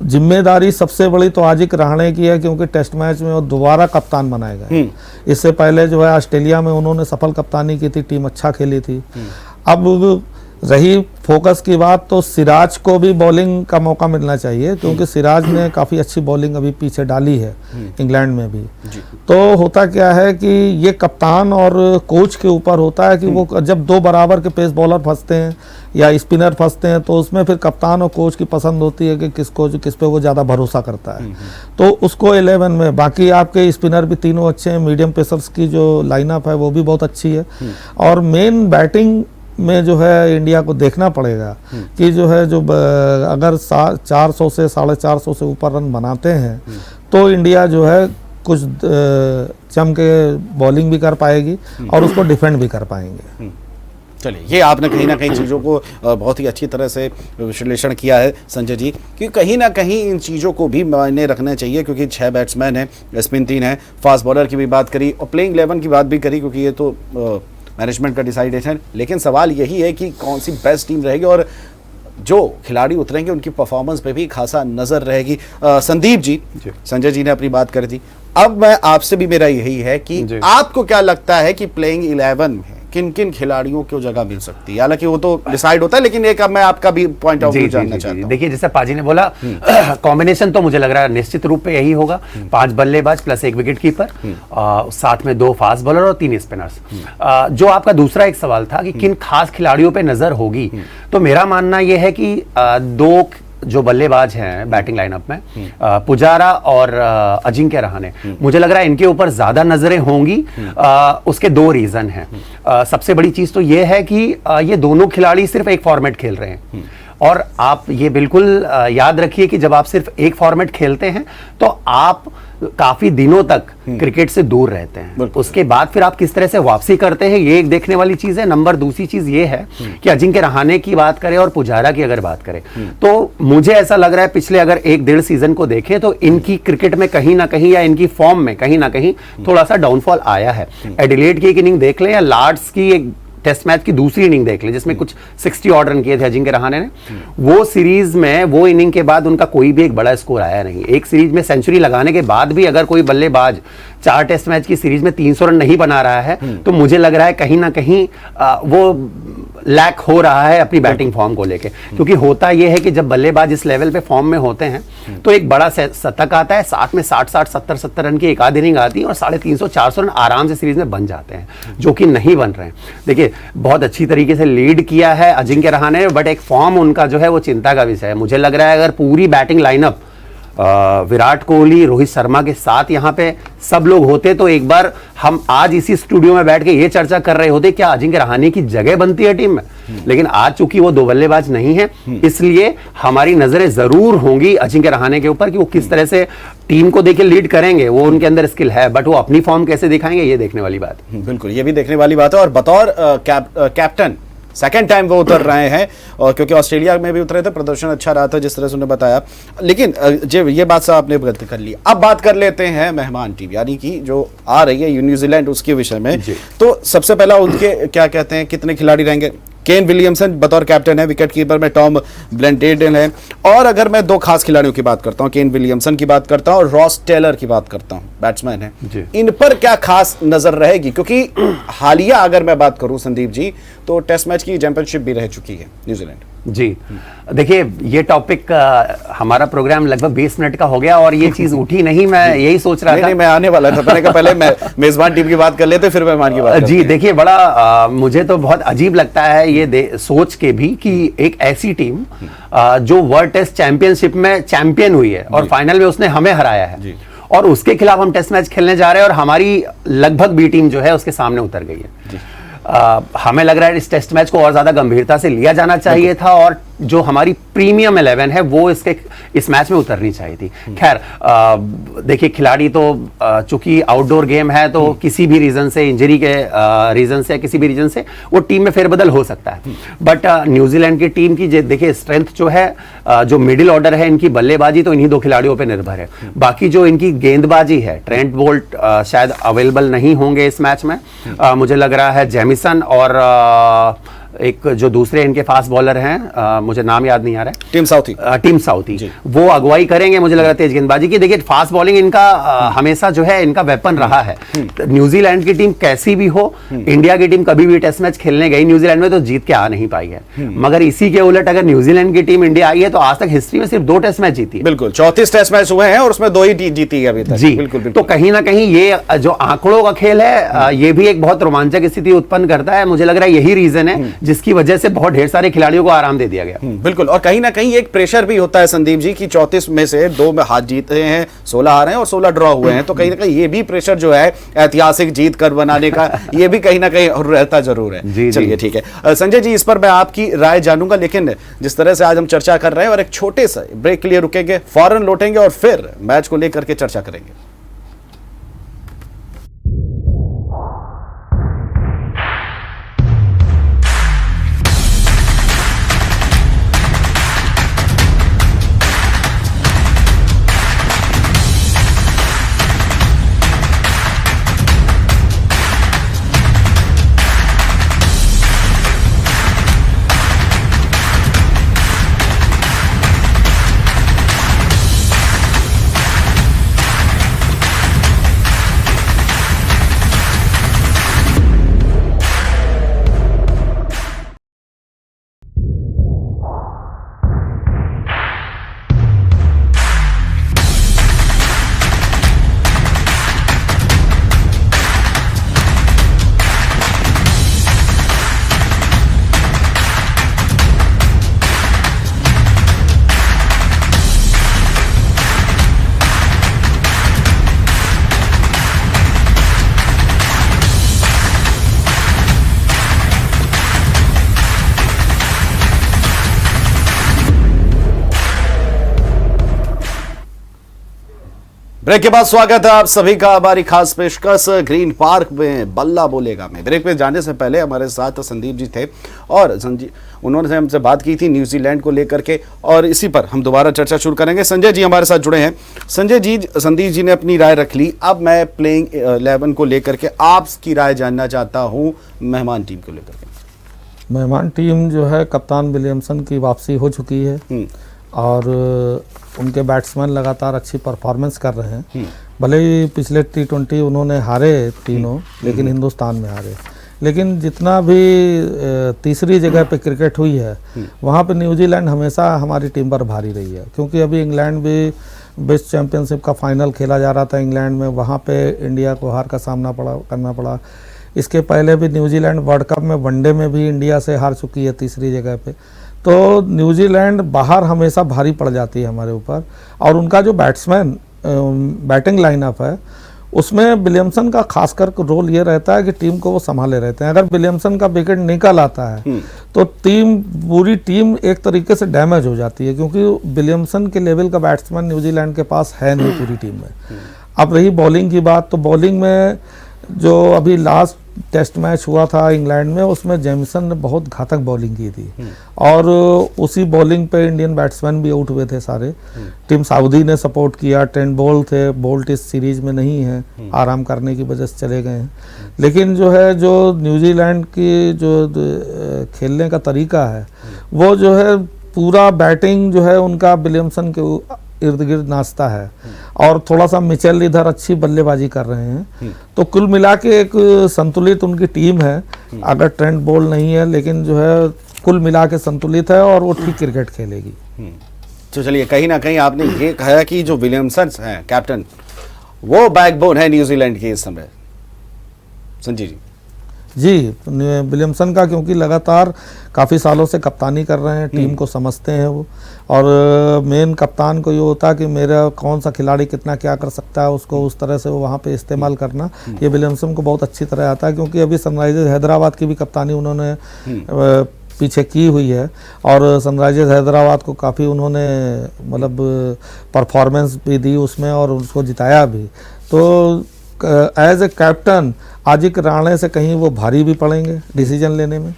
जिम्मेदारी सबसे बड़ी तो हार्दिक रहाणे की है, क्योंकि टेस्ट मैच में वो दोबारा कप्तान बनाए गए। इससे पहले जो है ऑस्ट्रेलिया में उन्होंने सफल कप्तानी की थी, टीम अच्छा खेली थी। अब रही फोकस की बात, तो सिराज को भी बॉलिंग का मौका मिलना चाहिए, क्योंकि सिराज ने काफ़ी अच्छी बॉलिंग अभी पीछे डाली है इंग्लैंड में भी। तो होता क्या है कि ये कप्तान और कोच के ऊपर होता है कि वो जब 2 बराबर के पेस बॉलर फंसते हैं या स्पिनर फंसते हैं, तो उसमें फिर कप्तान और कोच की पसंद होती है कि किस पे वो ज़्यादा भरोसा करता है। तो उसको 11 में, बाकी आपके स्पिनर भी तीनों अच्छे हैं, मीडियम पेसर्स की जो लाइनअप है वो भी बहुत अच्छी है, और मेन बैटिंग में जो है इंडिया को देखना पड़ेगा कि जो है जो अगर 400 से 450 से ऊपर रन बनाते हैं तो इंडिया जो है कुछ जम के बॉलिंग भी कर पाएगी और उसको डिफेंड भी कर पाएंगे। चलिए, ये आपने कहीं ना कहीं चीज़ों को बहुत ही अच्छी तरह से विश्लेषण किया है संजय जी, क्योंकि कहीं ना कहीं इन चीज़ों को भी मायने रखना चाहिए, क्योंकि 6 बैट्समैन हैं, स्पिन 3 है, फास्ट बॉलर की भी बात करी और प्लेइंग 11 की बात भी करी, क्योंकि ये तो मैनेजमेंट का डिसाइडेशन। लेकिन सवाल यही है कि कौन सी बेस्ट टीम रहेगी और जो खिलाड़ी उतरेंगे उनकी परफॉर्मेंस पे भी खासा नजर रहेगी। संदीप जी, संजय जी ने अपनी बात कर दी, अब मैं आपसे भी मेरा यही है कि आपको क्या लगता है कि प्लेइंग 11 में किन किन खिलाड़ियों को जगह मिल सकती है? हालांकि वो तो डिसाइड होता है, लेकिन एक अब मैं आपका भी पॉइंट ऑफ व्यू जानना चाहता हूं। देखिए, जैसे पाजी ने बोला, कॉम्बिनेशन तो मुझे लग रहा है निश्चित रूप पे यही होगा, 5 बल्लेबाज प्लस 1 विकेट कीपर, साथ में 2 फास्ट बॉलर और 3 स्पिनर्स। जो आपका दूसरा एक सवाल था कि किन खास खिलाड़ियों पे नजर होगी, तो मेरा मानना यह है कि 2 जो बल्लेबाज हैं बैटिंग लाइनअप में, पुजारा और अजिंक्य रहाणे, मुझे लग रहा है इनके ऊपर ज्यादा नजरें होंगी। उसके 2 रीजन हैं। सबसे बड़ी चीज तो ये है कि ये दोनों खिलाड़ी सिर्फ एक फॉर्मेट खेल रहे हैं, और आप ये बिल्कुल याद रखिए कि जब आप सिर्फ एक फॉर्मेट खेलते हैं तो आप काफी दिनों तक क्रिकेट से दूर रहते हैं। उसके बाद फिर आप किस तरह से वापसी करते हैं, ये एक देखने वाली चीज है। नंबर दूसरी चीज ये है कि अजिंक्य रहाणे की बात करें और पुजारा की अगर बात करें, तो मुझे ऐसा लग रहा है पिछले अगर 1-1.5 सीजन को देखें तो इनकी क्रिकेट में कहीं ना कहीं या इनकी फॉर्म में कहीं ना कहीं थोड़ा सा डाउनफॉल आया है। एडिलेड की एक इनिंग देख लें या लॉर्ड्स की एक टेस्ट मैच की दूसरी इनिंग देख लें जिसमें कुछ 60 ऑड रन किए थे अजिंक्य रहाणे ने, वो सीरीज में वो इनिंग के बाद उनका कोई भी एक बड़ा स्कोर आया नहीं। एक सीरीज में सेंचुरी लगाने के बाद भी अगर कोई बल्लेबाज 4 टेस्ट मैच की सीरीज में 300 रन नहीं बना रहा है तो मुझे लग रहा है कहीं ना कहीं वो लैक हो रहा है अपनी बैटिंग फॉर्म को लेके। क्योंकि होता यह है कि जब बल्लेबाज इस लेवल पे फॉर्म में होते हैं तो एक बड़ा शतक आता है, साथ में 60-60 70-70 रन की एक आध इनिंग आती है और 350-400 रन आराम से सीरीज में बन जाते हैं, जो कि नहीं बन रहे हैं। देखिए बहुत अच्छी तरीके से लीड किया है अजिंक्य रहाणे ने, बट एक फॉर्म उनका जो है वो चिंता का विषय है। मुझे लग रहा है अगर पूरी बैटिंग लाइनअप विराट कोहली, रोहित शर्मा के साथ यहाँ पे सब लोग होते तो एक बार हम आज इसी स्टूडियो में बैठ के ये चर्चा कर रहे होते क्या अजिंक्य रहाणे की जगह बनती है टीम में। लेकिन आज चूंकि वो 2 बल्लेबाज नहीं है इसलिए हमारी नजरें जरूर होंगी अजिंक्य रहाणे के ऊपर कि वो किस तरह से टीम को देके लीड करेंगे। वो उनके अंदर स्किल है, बट वो अपनी फॉर्म कैसे दिखाएंगे ये देखने वाली बात है। बिल्कुल, ये भी देखने वाली बात है। और बतौर कैप्टन सेकेंड टाइम वो उतर रहे हैं, और क्योंकि ऑस्ट्रेलिया में भी उतरे थे, प्रदर्शन अच्छा रहा था जिस तरह से उन्होंने बताया। लेकिन जो ये बात साहब आपने गलत कर ली। अब बात कर लेते हैं मेहमान टीम यानी कि जो आ रही है न्यूजीलैंड, उसके विषय में। तो सबसे पहला उनके क्या कहते हैं कितने खिलाड़ी रहेंगे? केन विलियमसन बतौर कैप्टन है, विकेट कीपर में टॉम ब्लेंडेडन है। और अगर मैं 2 खास खिलाड़ियों की बात करता हूं, केन विलियमसन की बात करता हूं और रॉस टेलर की बात करता हूं, बैट्समैन है, इन पर क्या खास नजर रहेगी? क्योंकि हालिया अगर मैं बात करूं संदीप जी, तो टेस्ट मैच की चैंपियनशिप भी रह चुकी है न्यूजीलैंड। जी देखिए, ये टॉपिक हमारा प्रोग्राम लगभग 20 मिनट का हो गया और ये चीज उठी नहीं। मैं यही सोच रहा था। नहीं, मैं आने वाला था, मैंने कहा पहले मैं मेजबान टीम की बात कर लेते फिर मेहमान की बात। जी देखिए, बड़ा मुझे तो बहुत अजीब लगता है ये सोच के भी कि एक ऐसी टीम जो वर्ल्ड टेस्ट चैंपियनशिप में चैंपियन हुई है और फाइनल में उसने हमें हराया है और उसके खिलाफ हम टेस्ट मैच खेलने जा रहे हैं और हमारी लगभग बी टीम जो है उसके सामने उतर गई है। हमें लग रहा है इस टेस्ट मैच को और ज्यादा गंभीरता से लिया जाना चाहिए था और जो हमारी प्रीमियम 11 है वो इस मैच में उतरनी चाहिए थी। खैर देखिए, खिलाड़ी तो चूंकि आउटडोर गेम है तो किसी भी रीजन से, इंजरी के रीजन से, किसी भी रीजन से वो टीम में फेरबदल हो सकता है। बट न्यूजीलैंड की टीम की देखिए स्ट्रेंथ जो है, जो मिडिल ऑर्डर है, इनकी बल्लेबाजी तो इन्हीं 2 खिलाड़ियों पर निर्भर है। बाकी जो इनकी गेंदबाजी है, ट्रेंट बोल्ट शायद अवेलेबल नहीं होंगे इस मैच में। मुझे लग रहा है जेमिसन और एक जो दूसरे इनके फास्ट बॉलर हैं, मुझे नाम याद नहीं आ रहा है, टीम साउथी वो अगुवाई करेंगे मुझे लग रहा है तेज गेंदबाजी की। देखिए फास्ट बॉलिंग इनका हमेशा जो है इनका वेपन रहा है। न्यूजीलैंड की टीम कैसी भी हो, इंडिया की टीम कभी भी टेस्ट मैच खेलने गई न्यूजीलैंड में तो जीत के आ नहीं पाई है। मगर इसी के उलट अगर न्यूजीलैंड की टीम इंडिया आई है तो आज तक हिस्ट्री में सिर्फ 2 टेस्ट मैच जीती है। बिल्कुल, 34 टेस्ट मैच हुए हैं और उसमें 2 ही जीती है अभी तक। जी बिल्कुल। तो कहीं ना कहीं ये जो आंकड़ों का खेल है ये भी एक बहुत रोमांचक स्थिति उत्पन्न करता है। मुझे लग रहा है यही रीजन है जिसकी वजह से बहुत ढेर सारे खिलाड़ियों को आराम दे दिया गया। बिल्कुल, और कहीं ना कहीं एक प्रेशर भी होता है संदीप जी कि 34 में से 2 में हाथ जीते हैं, 16 हारे हैं और 16 ड्रॉ हुए हैं। तो कहीं ना कहीं ये भी प्रेशर जो है ऐतिहासिक जीत कर बनाने का ये भी कहीं ना कहीं रहता जरूर है। चलिए ठीक है संजय जी, इस पर मैं आपकी राय जानूंगा, लेकिन जिस तरह से आज हम चर्चा कर रहे हैं और एक छोटे से ब्रेक के लिए रुकेंगे, फौरन लौटेंगे और फिर मैच को लेकर के चर्चा करेंगे। ब्रेक के बाद स्वागत है आप सभी का हमारी खास पेशकश ग्रीन पार्क में बल्ला बोलेगा में। ब्रेक पे जाने से पहले हमारे साथ संदीप जी थे और उन्होंने हमसे बात की थी न्यूजीलैंड को लेकर के और इसी पर हम दोबारा चर्चा शुरू करेंगे। संजय जी हमारे साथ जुड़े हैं। संजय जी, संदीप जी ने अपनी राय रख ली, अब मैं प्लेइंग 11 को लेकर के आपकी राय जानना चाहता हूँ मेहमान टीम को लेकर के। मेहमान टीम जो है कप्तान विलियमसन की वापसी हो चुकी है और उनके बैट्समैन लगातार अच्छी परफॉर्मेंस कर रहे हैं। भले ही पिछले T20 उन्होंने हारे तीनों, लेकिन हिंदुस्तान में हारे। लेकिन जितना भी तीसरी जगह पे क्रिकेट हुई है वहाँ पे न्यूजीलैंड हमेशा हमारी टीम पर भारी रही है, क्योंकि अभी इंग्लैंड भी बेस्ट चैंपियनशिप का फाइनल खेला जा रहा था इंग्लैंड में, वहाँ पे इंडिया को हार का सामना करना पड़ा। इसके पहले भी न्यूजीलैंड वर्ल्ड कप में वनडे में भी इंडिया से हार चुकी है तीसरी जगह पे। तो न्यूजीलैंड बाहर हमेशा भारी पड़ जाती है हमारे ऊपर। और उनका जो बैटिंग लाइनअप है उसमें विलियमसन का खासकर रोल ये रहता है कि टीम को वो संभाले रहते हैं। अगर विलियमसन का विकेट निकल आता है तो पूरी टीम एक तरीके से डैमेज हो जाती है, क्योंकि विलियमसन के लेवल का बैट्समैन न्यूजीलैंड के पास है नहीं पूरी टीम में। अब रही बॉलिंग की बात, तो बॉलिंग में जो अभी लास्ट टेस्ट मैच हुआ था इंग्लैंड में, उसमें जेमिसन ने बहुत घातक बॉलिंग की थी और उसी बॉलिंग पे इंडियन बैट्समैन भी आउट हुए थे सारे। टीम साउदी ने सपोर्ट किया, ट्रेंट बोल्ट इस सीरीज में नहीं है, आराम करने की वजह से चले गए हैं। लेकिन जो न्यूजीलैंड की जो खेलने का तरीका है वो जो है पूरा बैटिंग जो है उनका विलियमसन के इर्द गिर्द नाचता है और थोड़ा सा मिचेल इधर अच्छी बल्लेबाजी कर रहे हैं। तो कुल मिला के एक संतुलित उनकी टीम है। अगर ट्रेंट बोल्ट नहीं है, लेकिन जो है कुल मिला के संतुलित है और वो ठीक क्रिकेट खेलेगी। तो चलिए, कहीं ना कहीं आपने ये कहा कि जो विलियमसन हैं कैप्टन, वो बैकबोन है न्यूजीलैंड की इस समय। संजय जी विलियमसन का, क्योंकि लगातार काफ़ी सालों से कप्तानी कर रहे हैं, टीम को समझते हैं वो। और मेन कप्तान को ये होता है कि मेरा कौन सा खिलाड़ी कितना क्या कर सकता है, उसको उस तरह से वो वहाँ पे इस्तेमाल करना, ये विलियमसन को बहुत अच्छी तरह आता है। क्योंकि अभी सनराइजर्स हैदराबाद की भी कप्तानी उन्होंने पीछे की हुई है और सनराइजर्स हैदराबाद को काफ़ी उन्होंने मतलब परफॉर्मेंस भी दी उसमें और उसको जिताया भी। तो एज ए कैप्टन आजिक राणे से कहीं वो भारी भी पड़ेंगे डिसीजन लेने में,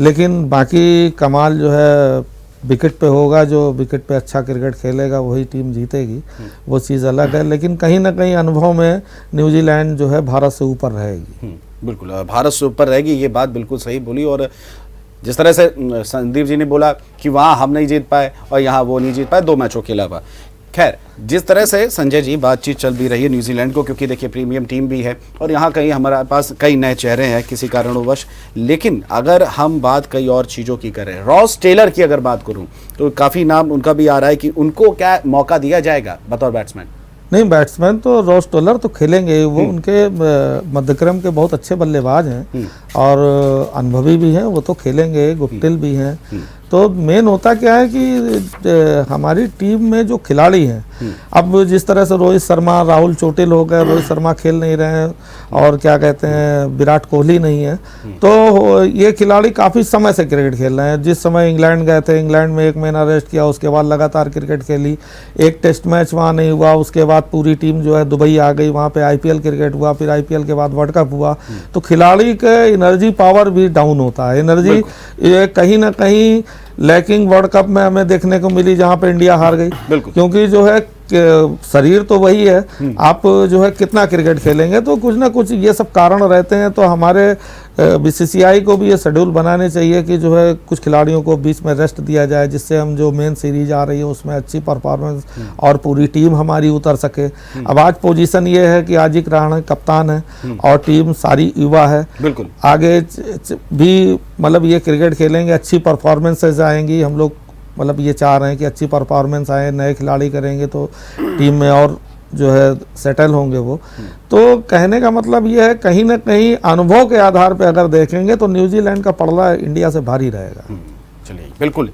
लेकिन बाकी कमाल जो है विकेट पे होगा। जो विकेट पे अच्छा क्रिकेट खेलेगा वही टीम जीतेगी, वो चीज़ अलग है। लेकिन कहीं ना कहीं अनुभव में न्यूजीलैंड जो है भारत से ऊपर रहेगी। बिल्कुल, भारत से ऊपर रहेगी, ये बात बिल्कुल सही बोली। और जिस तरह से संदीप जी ने बोला कि वहाँ हम नहीं जीत पाए और यहाँ वो नहीं जीत पाए 2 मैचों के अलावा। खैर, जिस तरह से संजय जी बातचीत चल भी रही है न्यूजीलैंड को, क्योंकि देखिए प्रीमियम टीम भी है और यहाँ कहीं हमारे पास कई नए चेहरे हैं किसी कारणवश। लेकिन अगर हम बात कई और चीज़ों की करें, रॉस टेलर की अगर बात करूँ तो काफ़ी नाम उनका भी आ रहा है कि उनको क्या मौका दिया जाएगा बतौर बैट्समैन। नहीं, बैट्समैन तो रॉस टेलर तो खेलेंगे, वो उनके मध्यक्रम के बहुत अच्छे बल्लेबाज हैं और अनुभवी भी हैं, वो तो खेलेंगे। गुप्टिल भी हैं। तो मेन होता क्या है कि हमारी टीम में जो खिलाड़ी हैं, अब जिस तरह से रोहित शर्मा, राहुल चोटिल हो गए, रोहित शर्मा खेल नहीं रहे हैं और क्या कहते हैं विराट कोहली नहीं है, तो ये खिलाड़ी काफ़ी समय से क्रिकेट खेल रहे हैं। जिस समय इंग्लैंड गए थे, इंग्लैंड में 1 महीना रेस्ट किया, उसके बाद लगातार क्रिकेट खेली। एक टेस्ट मैच वहाँ नहीं हुआ, उसके बाद पूरी टीम जो है दुबई आ गई, वहाँ पे IPL क्रिकेट हुआ, फिर IPL के बाद वर्ल्ड कप हुआ। तो खिलाड़ी के एनर्जी पावर भी डाउन होता है। एनर्जी कहीं ना कहीं लैकिंग वर्ल्ड कप में हमें देखने को मिली, जहां पे इंडिया हार गई। क्योंकि जो है शरीर तो वही है, आप जो है कितना क्रिकेट खेलेंगे, तो कुछ ना कुछ ये सब कारण रहते हैं। तो हमारे BCCI को भी ये शेड्यूल बनाने चाहिए कि जो है कुछ खिलाड़ियों को बीच में रेस्ट दिया जाए, जिससे हम जो मेन सीरीज आ रही है उसमें अच्छी परफॉर्मेंस और पूरी टीम हमारी उतर सके। अब आज पोजीशन ये है कि आजिक राणे कप्तान है और टीम सारी युवा है। बिल्कुल, आगे भी मतलब ये क्रिकेट खेलेंगे, अच्छी परफॉर्मेंसेज आएंगी। हम लोग मतलब ये चाह रहे हैं कि अच्छी परफॉर्मेंस आए, नए खिलाड़ी करेंगे तो टीम में और जो है सेटल होंगे वो। तो कहने का मतलब ये है, कहीं ना कहीं अनुभव के आधार पे अगर देखेंगे तो न्यूजीलैंड का पड़ला इंडिया से भारी रहेगा। चलिए, बिल्कुल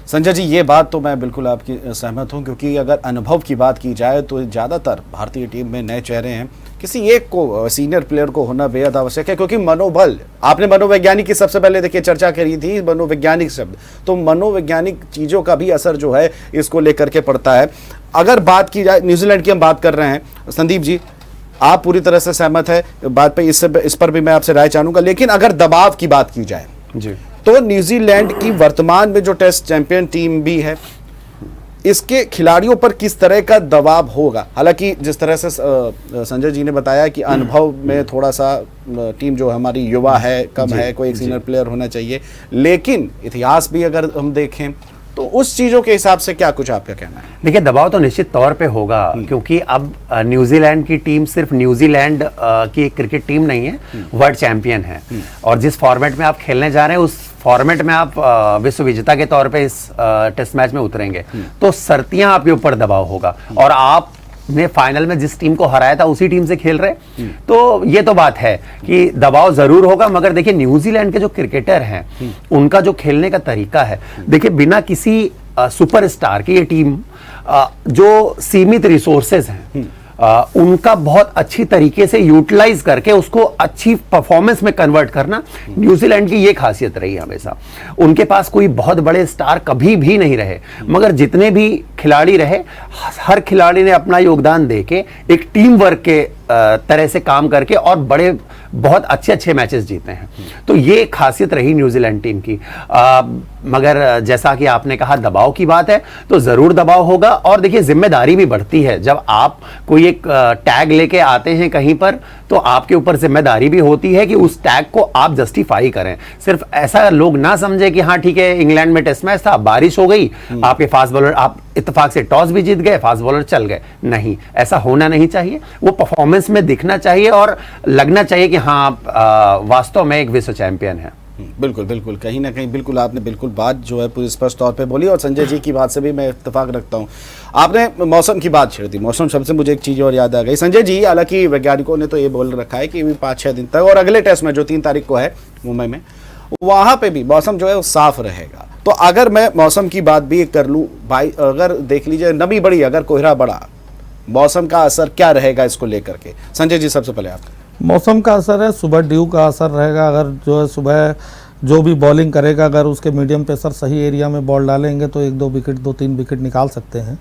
संजय जी, ये बात तो मैं बिल्कुल आपकी सहमत हूँ, क्योंकि अगर अनुभव की बात की जाए तो ज़्यादातर भारतीय टीम में नए चेहरे हैं। किसी एक को, सीनियर प्लेयर को होना बेहद आवश्यक है, क्योंकि मनोबल, आपने मनोवैज्ञानिक की सबसे पहले देखिए चर्चा करी थी, मनोवैज्ञानिक शब्द, तो मनोवैज्ञानिक चीज़ों का भी असर जो है इसको लेकर के पड़ता है। अगर बात की जाए, न्यूजीलैंड की हम बात कर रहे हैं, संदीप जी आप पूरी तरह से सहमत है बात पे, इस पर भी मैं आपसे राय चाहूँगा। लेकिन अगर दबाव की बात की जाए जी, तो न्यूजीलैंड की वर्तमान में जो टेस्ट चैंपियन टीम भी है, इसके खिलाड़ियों पर किस तरह का दबाव होगा? हालांकि जिस तरह से संजय जी ने बताया कि अनुभव में थोड़ा सा टीम जो हमारी युवा है, कम है, कोई एक सीनियर प्लेयर होना चाहिए, लेकिन इतिहास भी अगर हम देखें तो उस चीजों के हिसाब से क्या कुछ आपका कहना है? देखिए, दबाव तो निश्चित तौर पे होगा, क्योंकि अब न्यूजीलैंड की टीम सिर्फ न्यूजीलैंड की एक क्रिकेट टीम नहीं है, वर्ल्ड चैंपियन है। और जिस फॉर्मेट में आप खेलने जा रहे हैं, उस फॉर्मेट में आप विश्व विजेता के तौर पे इस टेस्ट मैच में उतरेंगे, तो सर्तियां आपके ऊपर दबाव होगा। और आप ने फाइनल में जिस टीम को हराया था उसी टीम से खेल रहे, तो ये तो बात है कि दबाव जरूर होगा। मगर देखिए, न्यूजीलैंड के जो क्रिकेटर हैं, उनका जो खेलने का तरीका है, देखिए बिना किसी सुपरस्टार की ये टीम जो सीमित रिसोर्सेज हैं, उनका बहुत अच्छी तरीके से यूटिलाइज करके उसको अच्छी परफॉर्मेंस में कन्वर्ट करना न्यूजीलैंड की ये खासियत रही है हमेशा। उनके पास कोई बहुत बड़े स्टार कभी भी नहीं रहे, मगर जितने भी खिलाड़ी रहे, हर खिलाड़ी ने अपना योगदान देके एक टीम वर्क के तरह से काम करके और बड़े बहुत अच्छे अच्छे मैचेस जीते हैं। तो ये खासियत रही न्यूजीलैंड टीम की। मगर जैसा कि आपने कहा, दबाव की बात है तो जरूर दबाव होगा। और देखिए, जिम्मेदारी भी बढ़ती है। जब आप कोई एक टैग लेके आते हैं कहीं पर, तो आपके ऊपर जिम्मेदारी भी होती है कि उस टैग को आप जस्टिफाई करें। सिर्फ ऐसा लोग ना समझे कि हाँ ठीक है, इंग्लैंड में टेस्ट मैच था, बारिश हो गई, आपके फास्ट बॉलर, आप इत्तेफाक से टॉस भी जीत गए, फास्ट बॉलर चल गए। नहीं, ऐसा होना नहीं चाहिए। वो परफॉर्मेंस में दिखना चाहिए और लगना चाहिए कि हाँ आप वास्तव में एक विश्व चैंपियन है। बिल्कुल बिल्कुल, कहीं ना कहीं बिल्कुल आपने बिल्कुल बात जो है पूरी स्पष्ट तौर पे बोली। और संजय जी की बात से भी मैं इत्तेफाक रखता हूँ। आपने मौसम की बात छेड़ दी, मौसम शब्द से मुझे एक चीज़ और याद आ गई। संजय जी, हालांकि वैज्ञानिकों ने तो ये बोल रखा है कि 5-6 दिन तक, और अगले टेस्ट में जो 3 तारीख को है मुंबई में, वहाँ पे भी मौसम जो है वो साफ रहेगा। तो अगर मैं मौसम की बात भी कर लूँ भाई, अगर देख लीजिए नमी बढ़ी, अगर कोहरा बढ़ा, मौसम का असर क्या रहेगा इसको लेकर के? संजय जी, सबसे पहले आप। मौसम का असर है, सुबह ड्यू का असर रहेगा। अगर जो है सुबह जो भी बॉलिंग करेगा, अगर उसके मीडियम पेसर सही एरिया में बॉल डालेंगे तो 1-2 विकेट, 2-3 विकेट निकाल सकते हैं।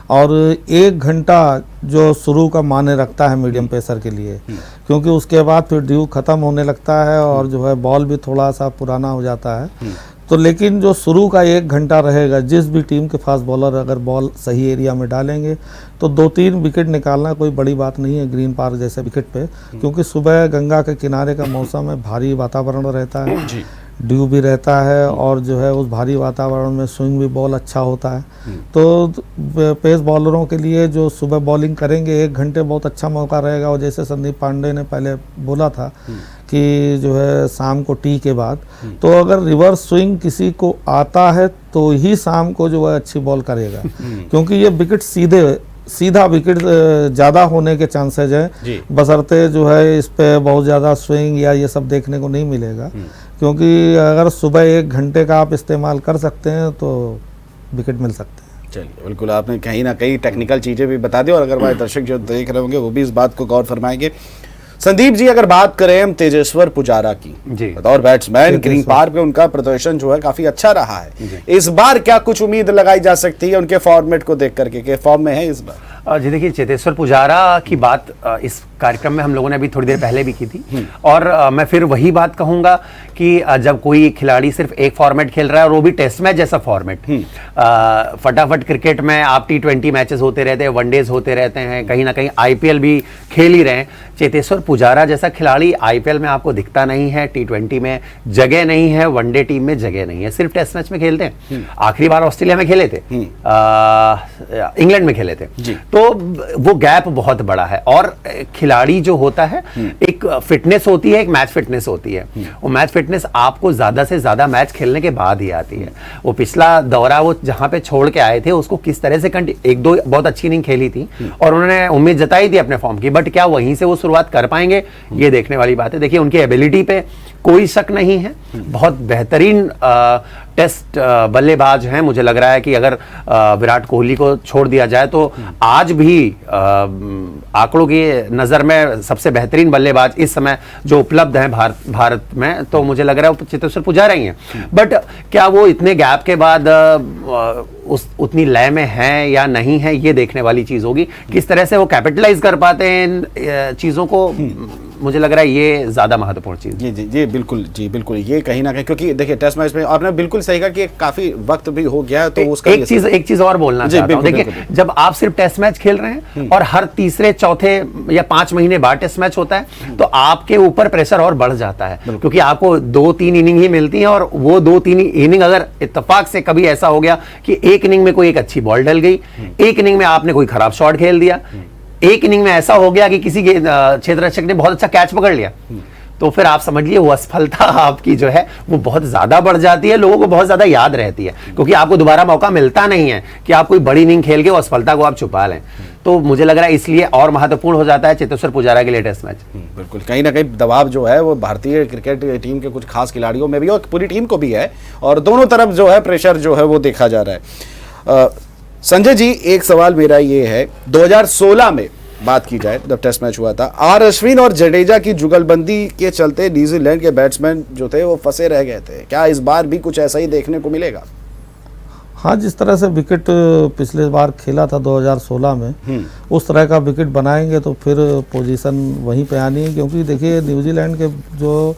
और 1 घंटा जो शुरू का माने रखता है मीडियम पेसर के लिए, क्योंकि उसके बाद फिर ड्यू खत्म होने लगता है और जो है बॉल भी थोड़ा सा पुराना हो जाता है। तो लेकिन जो शुरू का 1 घंटा रहेगा, जिस भी टीम के फास्ट बॉलर अगर बॉल सही एरिया में डालेंगे तो 2-3 विकेट निकालना कोई बड़ी बात नहीं है ग्रीन पार्क जैसे विकेट पे, क्योंकि सुबह गंगा के किनारे का मौसम है, भारी वातावरण रहता है, ड्यू भी रहता है और जो है उस भारी वातावरण में स्विंग भी बॉल अच्छा होता है। तो पेस बॉलरों के लिए जो सुबह बॉलिंग करेंगे 1 घंटे बहुत अच्छा मौका रहेगा। और जैसे संदीप पांडे ने पहले बोला था कि जो है शाम को टी के बाद, तो अगर रिवर्स स्विंग किसी को आता है तो ही शाम को जो है अच्छी बॉल करेगा, क्योंकि ये विकेट सीधा विकेट ज़्यादा होने के चांसेज है, बशर्ते जो है इस पे बहुत ज़्यादा स्विंग या ये सब देखने को नहीं मिलेगा। क्योंकि अगर सुबह 1 घंटे का आप इस्तेमाल कर सकते हैं तो विकेट मिल सकते हैं। चलिए, बिल्कुल आपने कहीं ना कहीं टेक्निकल चीज़ें भी बता दी, और अगर हमारे दर्शक जो देख रहे होंगे वो भी इस बात को गौर फरमाएंगे। संदीप जी, अगर बात करें हम तेजेश्वर पुजारा की, बतौर बैट्समैन ग्रीन पार्क में उनका प्रदर्शन जो है काफी अच्छा रहा है। इस बार क्या कुछ उम्मीद लगाई जा सकती है उनके फॉर्मेट को देख करके, के फॉर्म में है इस बार? जी देखिए, चेतेश्वर पुजारा की बात इस कार्यक्रम में हम लोगों ने अभी थोड़ी देर पहले भी की थी, और मैं फिर वही बात कहूंगा कि जब कोई खिलाड़ी सिर्फ एक फॉर्मेट खेल रहा है और वो भी टेस्ट मैच जैसा फॉर्मेट, फटाफट क्रिकेट में आप T20 मैचेस होते रहते हैं, वनडेज होते रहते हैं, कहीं ना कहीं IPL भी खेल ही रहे हैं। चेतेश्वर पुजारा जैसा खिलाड़ी IPL में आपको दिखता नहीं है, T20 में जगह नहीं है, वनडे टीम में जगह नहीं है, सिर्फ टेस्ट मैच में खेलते हैं। आखिरी बार ऑस्ट्रेलिया में खेले थे, इंग्लैंड में खेले थे, तो वो गैप बहुत बड़ा है। और खिलाड़ी जो होता है, एक फिटनेस होती है, एक मैच फिटनेस होती है। वो मैच फिटनेस आपको ज्यादा से ज्यादा मैच खेलने के बाद ही आती है। वो पिछला दौरा वो जहां पे छोड़ के आए थे, उसको किस तरह से 1-2 बहुत अच्छी इनिंग खेली थी और उन्होंने उम्मीद जताई थी अपने फॉर्म की, बट क्या वहीं से वो शुरुआत कर पाएंगे, ये देखने वाली बात है। देखिए, उनकी एबिलिटी पे कोई शक नहीं है, बहुत बेहतरीन टेस्ट बल्लेबाज हैं। मुझे लग रहा है कि अगर विराट कोहली को छोड़ दिया जाए तो आज भी आंकड़ों की नज़र में सबसे बेहतरीन बल्लेबाज इस समय जो उपलब्ध हैं भारत में, तो मुझे लग रहा है वो चेतेश्वर पुजारा ही हैं। बट क्या वो इतने गैप के बाद उतनी लय में हैं या नहीं है, ये देखने वाली चीज़ होगी। किस तरह से वो कैपिटलाइज कर पाते हैं इन चीज़ों को, मुझे लग रहा है ये ज्यादा महत्वपूर्ण चीज। जी बिल्कुल ये कहीं ना कहीं, क्योंकि देखिए टेस्ट मैच में आपने बिल्कुल सही कहा कि काफी वक्त भी हो गया है, तो उसका एक चीज और बोलना चाहता हूं। देखिए जब आप सिर्फ टेस्ट मैच खेल रहे हैं और हर तीसरे चौथे या 5 महीने बाद टेस्ट मैच होता है, तो आपके ऊपर प्रेशर और बढ़ जाता है, क्योंकि आपको 2-3 इनिंग ही मिलती है, और वो 2-3 इनिंग अगर इत्तेफाक से कभी ऐसा हो गया कि एक इनिंग में कोई एक अच्छी बॉल डल गई, एक इनिंग में आपने कोई खराब शॉट खेल दिया, एक इनिंग में ऐसा हो गया कि किसी के क्षेत्ररक्षक ने बहुत अच्छा कैच पकड़ लिया, तो फिर आप समझ लिए वो असफलता आपकी जो है वो बहुत ज्यादा बढ़ जाती है, लोगों को बहुत ज्यादा याद रहती है, क्योंकि आपको दोबारा मौका मिलता नहीं है कि आप कोई बड़ी इनिंग खेल के वो असफलता को आप छुपा लें। तो मुझे लग रहा है इसलिए और महत्वपूर्ण हो जाता है चेतेश्वर पुजारा के लिए टेस्ट मैच। बिल्कुल, कहीं ना कहीं दबाव जो है वो भारतीय क्रिकेट टीम के कुछ खास खिलाड़ियों में भी और पूरी टीम को भी है, और दोनों तरफ जो है प्रेशर जो है वो देखा जा रहा है। संजय जी, एक सवाल मेरा ये है, 2016 में बात की जाए जब टेस्ट मैच हुआ था, आर अश्विन और जडेजा की जुगलबंदी के चलते न्यूजीलैंड के बैट्समैन जो थे वो फंसे रह गए थे, क्या इस बार भी कुछ ऐसा ही देखने को मिलेगा? हाँ, जिस तरह से विकेट पिछले बार खेला था 2016 में, उस तरह का विकेट बनाएंगे तो फिर पोजीशन वहीं पे आनी है, क्योंकि देखिए न्यूजीलैंड के जो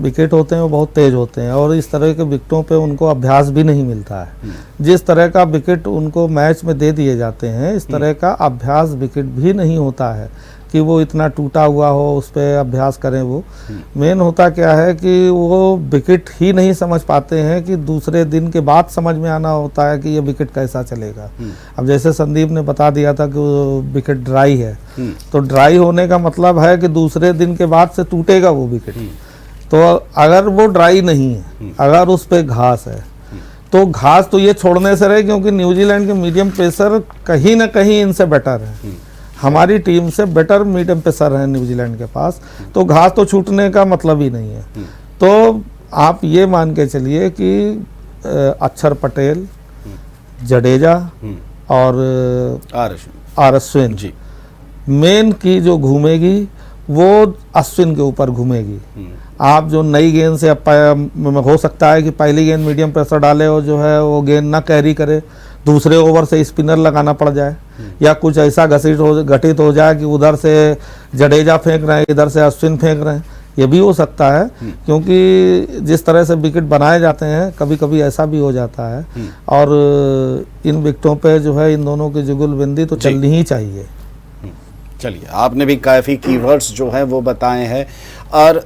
विकेट होते हैं वो बहुत तेज होते हैं, और इस तरह के विकेटों पे उनको अभ्यास भी नहीं मिलता है। जिस तरह का विकेट उनको मैच में दे दिए जाते हैं, इस तरह का अभ्यास विकेट भी नहीं होता है कि वो इतना टूटा हुआ हो उस पर अभ्यास करें। वो मेन होता क्या है कि वो विकेट ही नहीं समझ पाते हैं कि दूसरे दिन के बाद समझ में आना होता है कि ये विकेट कैसा चलेगा। अब जैसे संदीप ने बता दिया था कि वो विकेट ड्राई है, तो ड्राई होने का मतलब है कि दूसरे दिन के बाद से टूटेगा वो विकेट। तो अगर वो ड्राई नहीं है, अगर उस पर घास है, तो घास तो ये छोड़ने से रहे, क्योंकि न्यूजीलैंड के मीडियम पेसर कहीं ना कहीं इनसे बेटर है, हमारी टीम से बेटर मीडियम पेसर है न्यूजीलैंड के पास, तो घास तो छूटने का मतलब ही नहीं है। तो आप ये मान के चलिए कि अक्षर पटेल, जडेजा और आर अश्विन जी मेन की जो घूमेगी वो अश्विन के ऊपर घूमेगी। आप जो नई गेंद से हो सकता है कि पहली गेंद मीडियम प्रेशर डाले और जो है वो गेंद ना कैरी करे, दूसरे ओवर से स्पिनर लगाना पड़ जाए, या कुछ ऐसा घटित हो जाए कि उधर से जडेजा फेंक रहे हैं, इधर से अश्विन फेंक रहे हैं, ये भी हो सकता है। क्योंकि जिस तरह से विकेट बनाए जाते हैं कभी कभी ऐसा भी हो जाता है, और इन विकेटों पे जो है इन दोनों की जुगलबंदी तो चलनी ही चाहिए। चलिए, आपने भी काफ़ी कीवर्ड्स जो हैं वो बताए हैं, और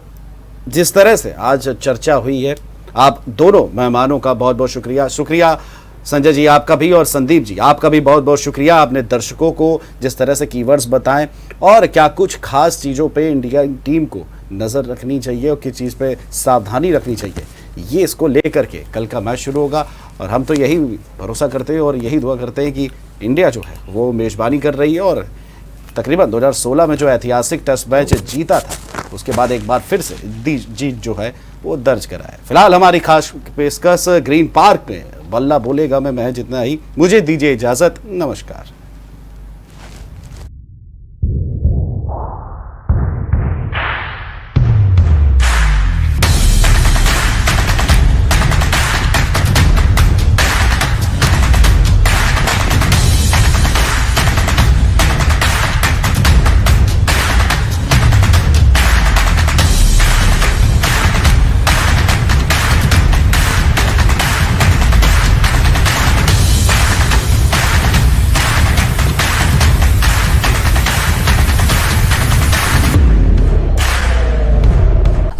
जिस तरह से आज चर्चा हुई है, आप दोनों मेहमानों का बहुत बहुत शुक्रिया संजय जी आपका भी, और संदीप जी आपका भी बहुत बहुत शुक्रिया। आपने दर्शकों को जिस तरह से कीवर्ड्स बताएं और क्या कुछ खास चीज़ों पे इंडिया टीम को नज़र रखनी चाहिए और किस चीज़ पे सावधानी रखनी चाहिए, ये इसको लेकर के कल का मैच शुरू होगा। और हम तो यही भरोसा करते हैं और यही दुआ करते हैं कि इंडिया जो है वो मेज़बानी कर रही है, और तकरीबन 2016 में जो ऐतिहासिक टेस्ट मैच जीता था उसके बाद एक बार फिर से जीत जो है वो दर्ज करा है। फिलहाल हमारी खास पेशकश ग्रीन पार्क में बल्ला बोलेगा में महज इतना ही। मुझे दीजिए इजाजत, नमस्कार।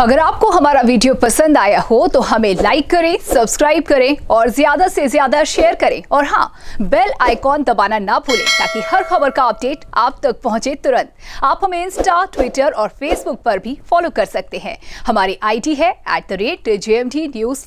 अगर आपको हमारा वीडियो पसंद आया हो तो हमें लाइक करें, सब्सक्राइब करें और ज्यादा से ज्यादा शेयर करें, और हाँ, बेल आइकॉन दबाना ना भूलें ताकि हर खबर का अपडेट आप तक पहुंचे तुरंत। आप हमें इंस्टा, ट्विटर और फेसबुक पर भी फॉलो कर सकते हैं। हमारी आईडी है @JMT News।